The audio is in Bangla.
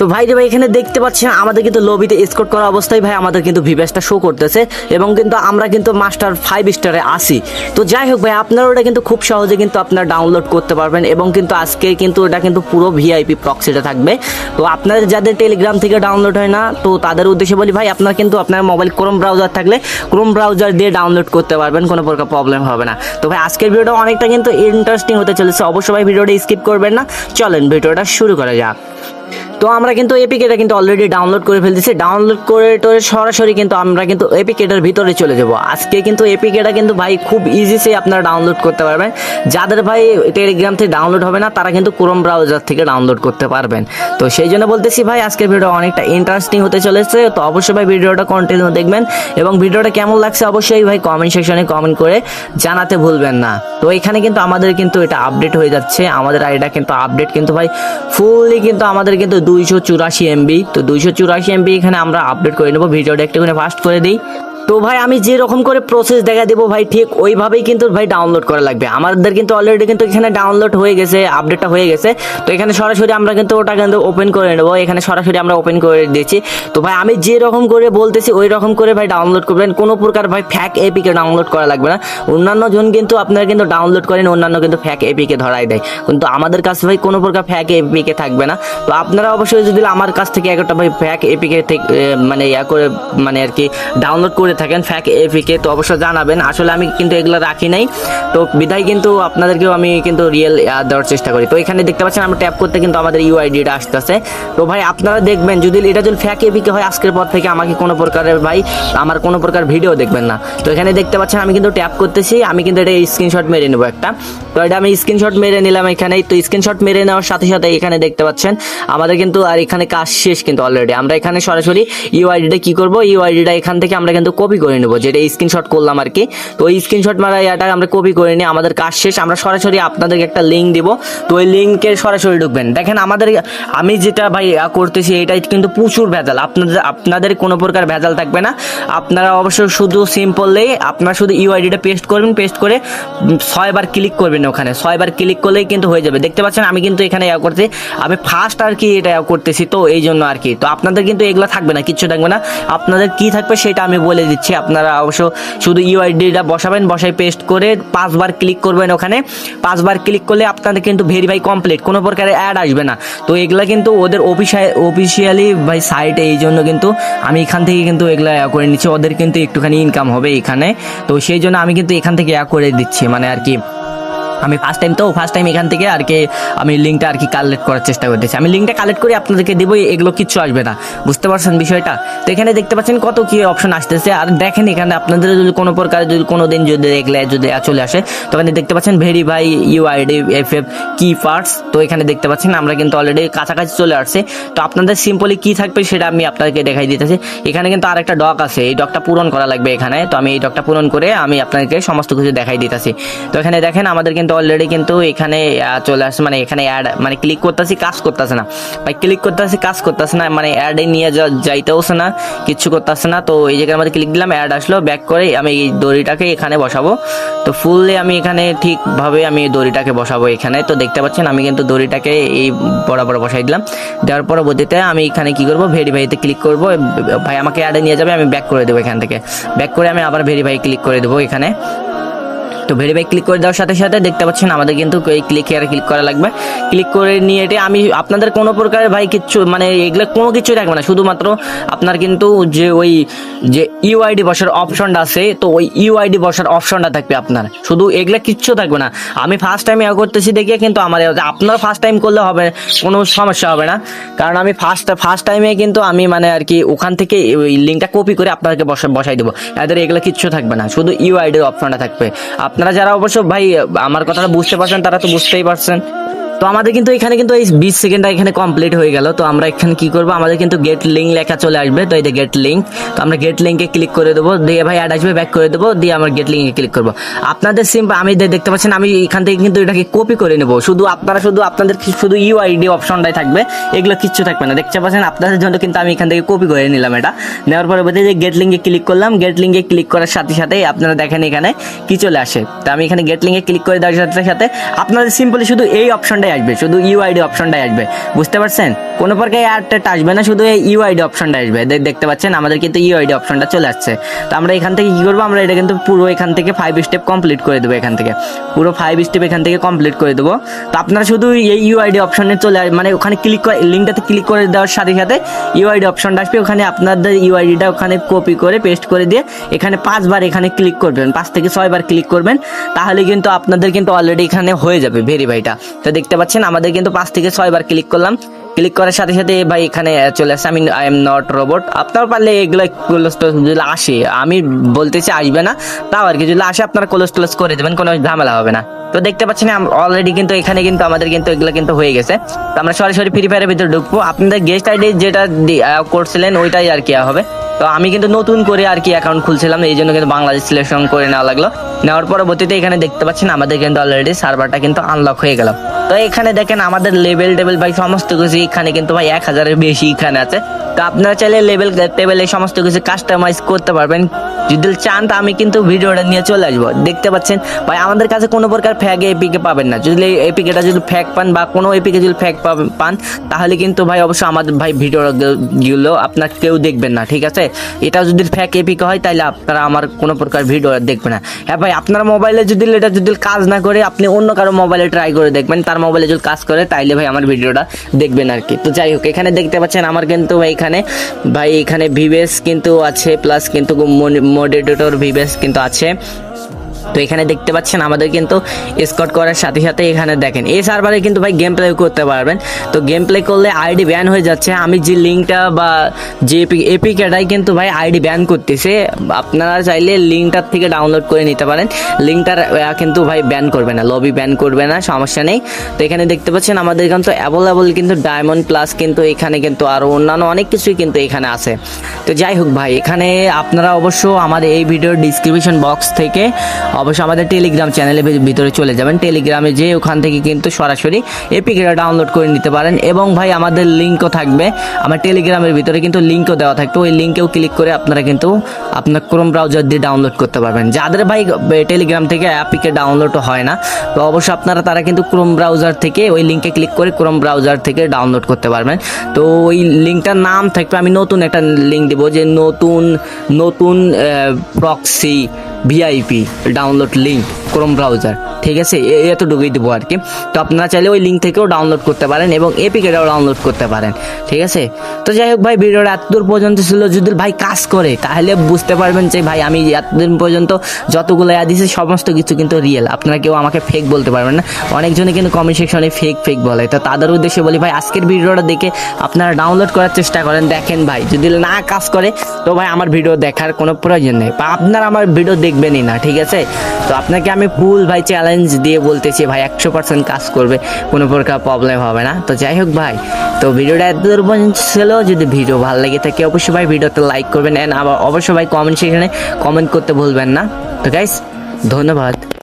তো ভাই রে ভাই এখানে দেখতে পাচ্ছেন আমাদের কিন্তু লবিতে স্কোর করা অবস্থায় ভাই আমাদের কিন্তু ভিভ্যাসটা শো করতেছে এবং কিন্তু আমরা কিন্তু মাস্টার 5 স্টারে আসি। তো যাই হোক ভাই আপনারা ওটা কিন্তু খুব সহজে কিন্তু আপনারা ডাউনলোড করতে পারবেন এবং কিন্তু আজকে কিন্তু ওটা কিন্তু পুরো ভিআইপি প্রক্সিতে থাকবে। তো আপনাদের যাদের টেলিগ্রাম থেকে ডাউনলোড হয় না তো তাদের উদ্দেশ্যে বলি ভাই আপনারা কিন্তু আপনার মোবাইল ক্রোম ব্রাউজার থাকলে ক্রোম ব্রাউজার দিয়ে ডাউনলোড করতে পারবেন, কোনো প্রকার প্রবলেম হবে না। তো ভাই আজকের ভিডিওটা অনেকটা কিন্তু ইন্টারেস্টিং হতে চলেছে, অবশ্যই ভাই ভিডিওটা স্কিপ করবেন না। চলেন ভিডিওটা শুরু করা যাক। তো আমরা কিন্তু এপিকেটা কিন্তু অলরেডি ডাউনলোড করে ফেলতেছি, ডাউনলোড করে টোরে সরাসরি কিন্তু আমরা কিন্তু এপিকেটার ভিতরে চলে যাব। আজকে কিন্তু এপিকেটা কিন্তু ভাই খুব ইজিসে আপনারা ডাউনলোড করতে পারবেন। যাদের ভাই টেলিগ্রাম থেকে ডাউনলোড হবে না তারা কিন্তু ক্রোম ব্রাউজার থেকে ডাউনলোড করতে পারবেন। তো সেই জন্য বলতেছি ভাই আজকের ভিডিও অনেকটা ইন্টারেস্টিং হতে চলেছে। তো অবশ্যই ভাই ভিডিওটা কন্টিনিউ দেখবেন এবং ভিডিওটা কেমন লাগছে অবশ্যই ভাই কমেন্ট সেকশনে কমেন্ট করে জানাতে ভুলবেন না। তো এখানে কিন্তু আমাদের কিন্তু এটা আপডেট হয়ে যাচ্ছে, আমাদের আইডিটা কিন্তু আপডেট কিন্তু ভাই ফুললি কিন্তু আমাদের কিন্তু 284 এমবি। তো 284 এমবি এখানে আমরা আপডেট করে নেবো। ভিডিওটা একটুখানি ফাস্ট করে দিই। তো ভাই আমি যে রকম করে প্রসেস দেখা দেবো ভাই ঠিক ওইভাবেই কিন্তু ভাই ডাউনলোড করা লাগবে। আমাদের কিন্তু অলরেডি কিন্তু এখানে ডাউনলোড হয়ে গেছে, আপডেটটা হয়ে গেছে। তো এখানে সরাসরি আমরা কিন্তু ওটা কিন্তু ওপেন করে নেবো, এখানে সরাসরি আমরা ওপেন করে দিয়েছি। তো ভাই আমি যে রকম করে বলতেছি ওই রকম করে ভাই ডাউনলোড করবেন, কোনো প্রকার ভাই ফ্যাক এপিকে ডাউনলোড করা লাগবে না। অন্যান্য জন কিন্তু আপনারা কিন্তু ডাউনলোড করেন, অন্যান্য কিন্তু ফ্যাক এপিকে ধরাই দেয়, কিন্তু আমাদের কাছে ভাই কোনো প্রকার ফ্যাক এপিকে থাকবে না। তো আপনারা অবশ্যই যদি আমার কাছ থেকে একটা ভাই ফ্যাক এপিকে মানে ইয়া করে মানে আর কি ডাউনলোড করে থাকেন ফ্যাক এপিকে তো অবশ্যই জানাবেন। আসলে আমি কিন্তু এগুলো রাখি নাই, তো বিধায় কিন্তু আপনাদেরকেও আমি কিন্তু রিয়েল দেওয়ার চেষ্টা করি। তো এখানে দেখতে পাচ্ছেন আমরা ট্যাপ করতে কিন্তু আমাদের ইউআইডিটা আসতেছে। তো ভাই আপনারা দেখবেন যদি এটা যদি ফ্যাক এপিকে হয় আজকের পর থেকে আমাকে কোনো প্রকারের ভাই আমার কোনো প্রকার ভিডিও দেখবেন না। তো এখানে দেখতে পাচ্ছেন আমি কিন্তু ট্যাপ করতেছি, আমি কিন্তু এটা স্ক্রিনশট মেরে নেবো একটা। তো এটা আমি স্ক্রিনশট মেরে নিলাম এখানে। তো স্ক্রিনশট মেরে নেওয়ার সাথে সাথে এখানে দেখতে পাচ্ছেন আমাদের কিন্তু আর এখানে কাজ শেষ কিন্তু অলরেডি। আমরা এখানে সরাসরি ইউআইডিটা কি করব, ইউআইডিটা এখান থেকে আমরা কিন্তু কপি করে নেবো, যেটা স্ক্রিনশট করলাম আর কি। তো ওই স্ক্রিনশট মারা এটা আমরা কপি করে নিই, আমাদের কাজ শেষ। আমরা সরাসরি আপনাদেরকে একটা লিঙ্ক দিব, তো ওই লিঙ্কে সরাসরি ঢুকবেন। দেখেন আমাদের আমি যেটা ভাই করতেছি এটাই কিন্তু প্রচুর ভেজাল, আপনাদের কোনো প্রকার ভেজাল থাকবে না। আপনারা অবশ্যই শুধু সিম্পললি আপনারা শুধু ইউআইডিটা পেস্ট করবেন, পেস্ট করে 6 বার ক্লিক করবেন, ওখানে 6 বার ক্লিক করলেই কিন্তু হয়ে যাবে। দেখতে পাচ্ছেন আমি কিন্তু এখানে করতে আমি ফার্স্ট আর কি এটা করতেছি, তো এই জন্য আর কি। তো আপনাদের কিন্তু এগুলো থাকবে না, কিচ্ছু থাকবে না। আপনাদের কি থাকবে সেটা আমি বলে দিচ্ছি। আপনারা অবশ্য শুধু ইউআইডিটা বসাবেন, বসাই পেস্ট করে 5 বার ক্লিক করবেন। ওখানে 5 বার ক্লিক করলে আপনাদের কিন্তু ভেরিফাই কমপ্লিট, কোনো প্রকারের অ্যাড আসবে না। তো এগুলা কিন্তু ওদের অফিসিয়ালি ভাই সাইটে, এই জন্য কিন্তু আমি এখান থেকে কিন্তু এগুলা করে নিচ্ছি, ওদের কিন্তু একটুখানি ইনকাম হবে এখানে। তো সেই জন্য আমি কিন্তু এখান থেকে করে দিচ্ছি, মানে আর কি আমি ফার্স্ট টাইম এখান থেকে আর কি আমি লিঙ্কটা আর কি কালেক্ট করার চেষ্টা করতেছি। আমি লিঙ্কটা কালেক্ট করে আপনাদেরকে দেবো, এগুলো কিচ্ছু আসবে না, বুঝতে পারছেন বিষয়টা। তো এখানে দেখতে পাচ্ছেন কত কি অপশন আসতেছে। আর দেখেন এখানে আপনাদের যদি কোনো প্রকার যদি কোনো দিন যদি দেখলে যদি চলে আসে, তো এখানে দেখতে পাচ্ছেন ভেরিফাই ইউআইডি এফএফ কি পার্টস। তো এখানে দেখতে পাচ্ছেন আমরা কিন্তু অলরেডি কাছাকাছি চলে আসছে। তো আপনাদের সিম্পলি কি থাকবে সেটা আমি আপনাদেরকে দেখাই দিতেছি। এখানে কিন্তু আরেকটা ডক আছে, এই ডকটা পূরণ করা লাগবে এখানে। তো আমি এই ডকটা পূরণ করে আমি আপনাদেরকে সমস্ত কিছু দেখাই দিতেছি। তো এখানে দেখেন আমাদের কিন্তু অলরেডি কিন্তু এখানে চলে আসছে, মানে এখানে অ্যাড মানে ক্লিক করতেছি কাজ করতেছে না ভাই, ক্লিক করতেছি কাজ করতেছে না, মানে অ্যাডে নিয়ে যাইতেওছে না, কিচ্ছু করতেছে না। তো এই জায়গায় আমাদের ক্লিক দিলাম, অ্যাড আসলো, ব্যাক করে আমি এই দড়িটাকে এখানে বসাবো। তো ফুললি আমি এখানে ঠিকভাবে আমি দড়িটাকে বসাবো এখানে। তো দেখতে পাচ্ছেন আমি কিন্তু দড়িটাকে এই বরাবর বসাই দিলাম। দেওয়ার পরবর্তীতে আমি এখানে কি করবো, ভেরিফাইতে ক্লিক করবো। ভাই আমাকে অ্যাডে নিয়ে যাবে, আমি ব্যাক করে দেবো এখান থেকে। ব্যাক করে আমি আবার ভেরিফাই ক্লিক করে দেবো এখানে। তো ভেরিফাই ক্লিক করে দেওয়ার সাথে সাথে দেখতে পাচ্ছেন আমাদের কিন্তু এই ক্লিক হেয়ারে ক্লিক করা লাগবে। ক্লিক করে নিয়ে এটা আমি আপনাদের কোনো প্রকারের ভাই কিচ্ছু মানে এগুলো কোনো কিছুই রাখবে না, শুধুমাত্র আপনার কিন্তু যে ওই যে ইউআইডি বসার অপশনটা আছে, তো ওই ইউআইডি বসার অপশনটা থাকবে আপনার, শুধু এগুলো কিচ্ছু থাকবে না। আমি ফার্স্ট টাইম করতেছি দেখিয়ে কিন্তু আমার আপনারা ফার্স্ট টাইম করলে হবে, কোনো সমস্যা হবে না। কারণ আমি ফার্স্ট টাইমে কিন্তু আমি মানে আর কি ওখান থেকে ওই লিঙ্কটা কপি করে আপনাদেরকে বসাই দেবো। এদের এগুলো কিচ্ছু থাকবে না, শুধু ইউআইডির অপশনটা থাকবে। আপনারা যারা অবশ্য ভাই আমার কথাটা বুঝতে পারছেন তারা তো বুঝতেই পারছেন। তো আমাদের কিন্তু এখানে কিন্তু এই 20 সেকেন্ডটা এখানে কমপ্লিট হয়ে গেল। তো আমরা এখানে কি করবো, আমাদের কিন্তু গেট লিঙ্ক লেখা চলে আসবে। তো এই যে গেট লিঙ্ক, তো আমরা গেট লিঙ্কে ক্লিক করে দেবো, দিয়ে ভাই অ্যাড আসবে, ব্যাক করে দেবো, দিয়ে আমরা গেট লিঙ্কে ক্লিক করবো। আপনাদের সিম্পল আমি দেখতে পাচ্ছেন আমি এখান থেকে কিন্তু এটাকে কপি করে নেবো, শুধু আপনাদের শুধু ইউআইডি অপশনটাই থাকবে, এগুলো কিচ্ছু থাকবে না। দেখতে পাচ্ছেন আপনাদের জন্য কিন্তু আমি এখান থেকে কপি করে নিলাম। এটা নেওয়ার পরে বলতে যে গেট লিঙ্কে ক্লিক করলাম, গেট লিঙ্কে ক্লিক করার সাথে সাথেই আপনারা দেখেন এখানে কি চলে আসে। তো আমি এখানে গেট লিঙ্কে ক্লিক করে দেওয়ার সাথে সাথে আপনাদের সিম্পলি শুধু এই অপশনটা অপশনটাই আসবে, শুধু ইউআইডি অপশনটাই আসবে, বুঝতে পারছেন? কোনো প্রকার অ্যাড আসবে না, শুধু এই ইউআইডি অপশনটা আসবে। দেখতে পাচ্ছেন আমাদের কিন্তু ইউআইডি অপশনটা চলে আসছে। তো আমরা এখান থেকে কি করবো, আমরা এটা কিন্তু পুরো এখান থেকে 5 স্টেপ কমপ্লিট করে দেবো, এখান থেকে পুরো 5 স্টেপ এখান থেকে কমপ্লিট করে দেবো। তো আপনারা শুধু এই ইউআইডি অপশনে চলে মানে ওখানে ক্লিক করে লিঙ্কটাতে ক্লিক করে দেওয়ার সাথে সাথে ইউআইডি অপশনটা আসবে, ওখানে আপনাদের ইউআইডিটা ওখানে কপি করে পেস্ট করে দিয়ে এখানে 5 বার এখানে ক্লিক করবেন, 5 থেকে 6 বার ক্লিক করবেন, তাহলে কিন্তু আপনাদের কিন্তু অলরেডি এখানে হয়ে যাবে ভেরিফাইটা। তো দেখতে পাচ্ছেন আমাদের কিন্তু 5 থেকে 6 বার ক্লিক করলাম, ক্লিক করার সাথে সাথে ভাই এখানে চলে আসছে আমি আই এম নট রোবট। আপনার পারলে এগুলো যদি আসে, আমি বলতেছি আসবে না, তাও আর কি যদি আসে আপনারা ক্লোজ করে দেবেন, কোনো ঝামেলা হবে না। তো দেখতে পাচ্ছেন অলরেডি কিন্তু এখানে কিন্তু আমাদের কিন্তু এগুলো কিন্তু হয়ে গেছে। তো আমরা সরাসরি ফ্রি ফায়ারের ভিতরে ঢুকবো, আপনাদের গেস্ট আইডি যেটা করছিলেন ওইটাই আর কি হবে। তো আমি কিন্তু নতুন করে আর কি অ্যাকাউন্ট খুলছিলাম, এই জন্য কিন্তু বাংলাদেশ সিলেকশন করে নেওয়া লাগলো। নেওয়ার পরবর্তীতে এখানে দেখতে পাচ্ছেন আমাদের কিন্তু অলরেডি সার্ভারটা কিন্তু আনলক হয়ে গেল। তো এখানে দেখেন আমাদের লেভেল টেবিল ভাই সমস্ত কিছু এখানে কিন্তু ভাই 1000-এর বেশি এখানে আছে। তো আপনারা চাইলে লেভেল টেবিল এই সমস্ত কিছু কাস্টমাইজ করতে পারবেন যদি চান। তো আমি কিন্তু ভিডিওটা নিয়ে চলে আসবো। দেখতে পাচ্ছেন ভাই আমাদের কাছে কোনো প্রকার ফ্যাগ এপিকে পাবেন না। যদি এপিকেটা যদি ফ্যাগ পান বা কোনো এপিকে যদি ফ্যাগ পান তাহলে কিন্তু ভাই অবশ্যই আমাদের ভাই ভিডিওগুলো আপনার কেউ দেখবেন না, ঠিক আছে? এটা যদি ফ্যাক এপিকে হয় তাহলে আপনারা আমার কোনো প্রকার ভিডিও দেখবেন না। হ্যাঁ ভাই আপনার মোবাইলে যদি এটা যদি কাজ না করে আপনি অন্য কারো মোবাইলে ট্রাই করে দেখবেন, তার মোবাইলে যদি কাজ করে তাইলে ভাই আমার ভিডিওটা দেখবেন আর কি। তো যাই হোক এখানে দেখতে পাচ্ছেন আমার কিন্তু ভাই এখানে ভিভেস কিন্তু আছে, প্লাস কিন্তু মডারেটর ভিভেস কিন্তু আছে। তো এখানে দেখতে পাচ্ছেন আমাদের কিন্তু স্কট করার সাথে সাথে এখানে দেখেন এই সার্ভারে কিন্তু ভাই গেম প্লে করতে পারবেন। তো গেম প্লে করলে আইডি ব্যান হয়ে যাচ্ছে, আমি যে লিঙ্কটা বা যে এপিকেটাই কিন্তু ভাই আইডি ব্যান করতেছে। আপনারা চাইলে লিঙ্কটার থেকে ডাউনলোড করে নিতে পারেন, লিঙ্কটার কিন্তু ভাই ব্যান করবে না, লবি ব্যান করবে না, সমস্যা নেই। তো এখানে দেখতে পাচ্ছেন আমাদের কিন্তু অ্যাভেলেবল কিন্তু ডায়মন্ড প্লাস কিন্তু এখানে কিন্তু আরও অন্যান্য অনেক কিছুই কিন্তু এখানে আছে। তো যাই হোক ভাই এখানে আপনারা অবশ্য আমাদের এই ভিডিওর ডিসক্রিপশন বক্স থেকে অবশ্যই আমাদের টেলিগ্রাম চ্যানেলের ভিতরে চলে যাবেন, টেলিগ্রামে যে ওখান থেকে কিন্তু সরাসরি এপিকেটা ডাউনলোড করে নিতে পারেন। এবং ভাই আমাদের লিঙ্কও থাকবে, আমার টেলিগ্রামের ভিতরে কিন্তু লিঙ্কও দেওয়া থাকবে, ওই লিঙ্কেও ক্লিক করে আপনারা কিন্তু আপনার ক্রোম ব্রাউজার দিয়ে ডাউনলোড করতে পারবেন। যাদের ভাই টেলিগ্রাম থেকে অ্যাপিকে ডাউনলোড হয় না তো অবশ্যই তারা কিন্তু ক্রোম ব্রাউজার থেকে ওই লিঙ্কে ক্লিক করে ক্রোম ব্রাউজার থেকে ডাউনলোড করতে পারবেন। তো ওই লিঙ্কটার নাম থাকবে, আমি নতুন একটা লিঙ্ক দেবো যে নতুন proxy VIP download link Chrome browser, ঠিক আছে? এতটুকুই দেবো আর কি। তো আপনারা চাইলে ওই লিঙ্ক থেকেও ডাউনলোড করতে পারেন এবং এপিকেটাও ডাউনলোড করতে পারেন, ঠিক আছে? তো যাই হোক ভাই ভিডিওটা এতদূর পর্যন্ত ছিল, যদি ভাই কাজ করে তাহলে বুঝতে পারবেন যে ভাই আমি এতদিন পর্যন্ত যতগুলো দিয়েছি সমস্ত কিছু কিন্তু রিয়েল, আপনারা কেউ আমাকে ফেক বলতে পারবেন না। অনেকজনে কিন্তু কমেন্ট সেকশনে ফেক বলে, তো তাদের উদ্দেশ্যে বলি ভাই আজকের ভিডিওটা দেখে আপনারা ডাউনলোড করার চেষ্টা করেন, দেখেন ভাই যদি না কাজ করে তো ভাই আমার ভিডিও দেখার কোনো প্রয়োজন নেই বা আপনারা আমার ভিডিও দেখবেনই না, ঠিক আছে? তো আপনাকে আমি ফুল ভাই চ্যালেঞ্জ দিয়ে বলতেছি ভাই 100% কাজ করবে, কোনো প্রকার প্রবলেম হবে না। তো যাই হোক ভাই তো ভিডিওটা এতদূর পর্যন্ত ছিল, যদি ভিডিও ভালো লেগে থাকে অবশ্যই ভাই ভিডিওতে লাইক করবেন, অ্যান্ড আবার অবশ্যই ভাই কমেন্ট সেখানে কমেন্ট করতে ভুলবেন না। তো গাইস ধন্যবাদ।